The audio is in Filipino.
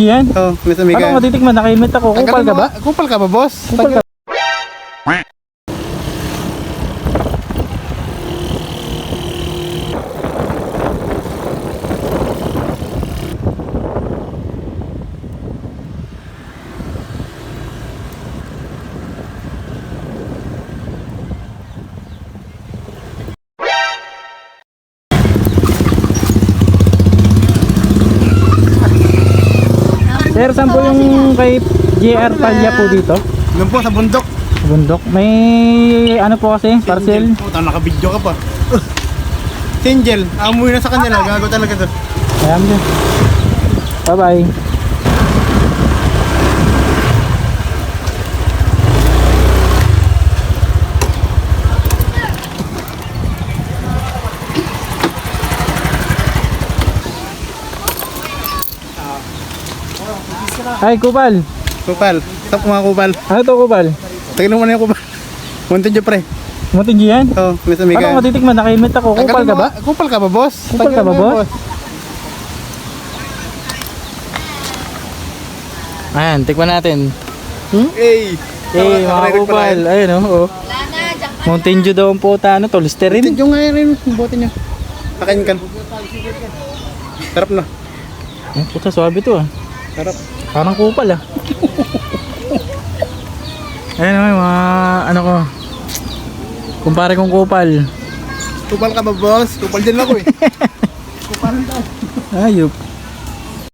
Yan? Oh, nasa Mika. Ano matitikman? Nakaimit ako. Kupal ka ba? Kupal ka ba, boss? Kupal ka. Sir, saan po yung kay JR Palya po dito? Doon po sa bundok. Bundok. May ano po kasi, parcel. Puta, naka-video ka pa. Angel, amoy na sa kanila. Gago talaga to. Ayan din. Bye bye. Ay, Kupal. Kupal. Stop mga kupal. Ano to, Kupal? Tignan mo na yung kupal. Muntin dyan, pre. Matinji yan? Oh, nasa Mika. Ano matitikman? Nakaimit ako. Kupal ka ba? Kupal ka ba, boss? Kupal ka ba, boss? Ayan, tikman natin. Hey! Eh, mga kupal. Ayun, oh. Mountain Dew daw ang puta. Ano to? Listerine? Muntin yung nga rin. Yung bote niya. Pakain ka. Sarap na. Ang puta, swabe to ah. Sarap. Parang kupal ah. Ayun naman mga ano ko. Kumpare kong kupal. Kupal ka ba, boss? Kupal din ako eh. Kupal tayo. Ayop.